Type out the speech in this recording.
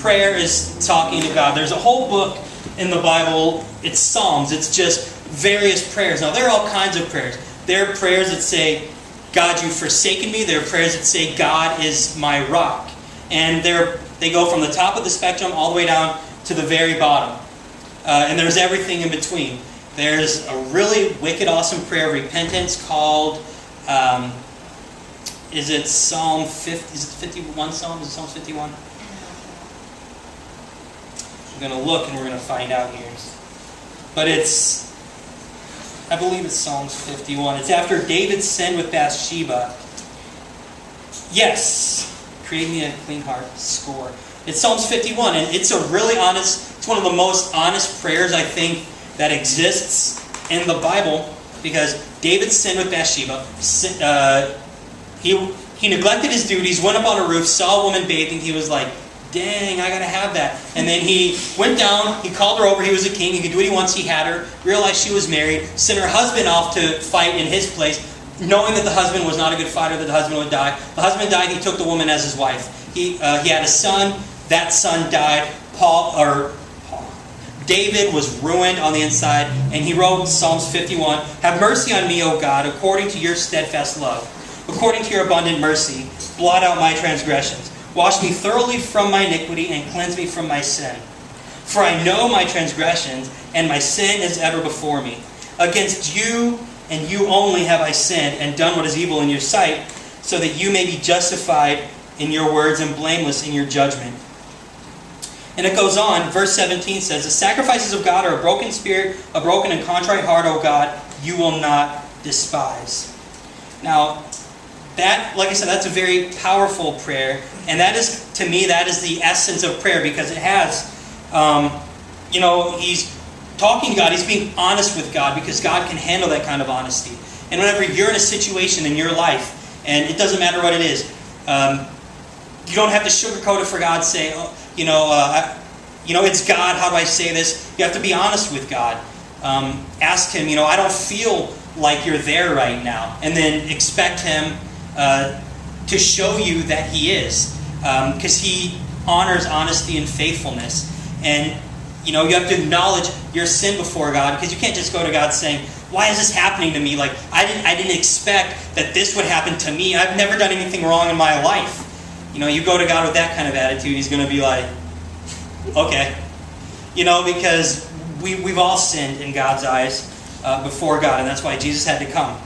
prayer is talking to God. There's a whole book in the Bible. It's Psalms. It's just various prayers. Now, there are all kinds of prayers. There are prayers that say, God, you've forsaken me. There are prayers that say, God is my rock. And they go from the top of the spectrum all the way down to the very bottom. And there's everything in between. There's a really wicked, awesome prayer of repentance called, is it Psalm 50? Is it 51 Psalm? Is it Psalm 51? We're going to look and we're going to find out here. But I believe it's Psalms 51. It's after David sinned with Bathsheba. Yes. Create me a clean heart. Score. It's Psalms 51. And it's a really honest, it's one of the most honest prayers I think that exists in the Bible. Because David sinned with Bathsheba. He neglected his duties, went up on a roof, saw a woman bathing. He was like, dang, I gotta have that. And then he went down, he called her over, he was a king, he could do what he wants, he had her, realized she was married, sent her husband off to fight in his place, knowing that the husband was not a good fighter, that the husband would die. The husband died, he took the woman as his wife. He had a son, that son died. David was ruined on the inside, and he wrote Psalms 51, Have mercy on me, O God, according to your steadfast love. According to your abundant mercy, blot out my transgressions. Wash me thoroughly from my iniquity and cleanse me from my sin. For I know my transgressions, and my sin is ever before me. Against you and you only have I sinned and done what is evil in your sight, so that you may be justified in your words and blameless in your judgment. And it goes on, verse 17 says, The sacrifices of God are a broken spirit, a broken and contrite heart, O God, you will not despise. Now, that, like I said, that's a very powerful prayer. And that is, to me, that is the essence of prayer, because it has, he's talking to God, he's being honest with God, because God can handle that kind of honesty. And whenever you're in a situation in your life, and it doesn't matter what it is, you don't have to sugarcoat it for God, say, it's God, how do I say this? You have to be honest with God. Ask Him, I don't feel like you're there right now. And then expect Him to show you that He is. Because He honors honesty and faithfulness. And, you have to acknowledge your sin before God, because you can't just go to God saying, why is this happening to me? Like, I didn't expect that this would happen to me. I've never done anything wrong in my life. You go to God with that kind of attitude, He's going to be like, okay. Because we've all sinned in God's eyes before God, and that's why Jesus had to come.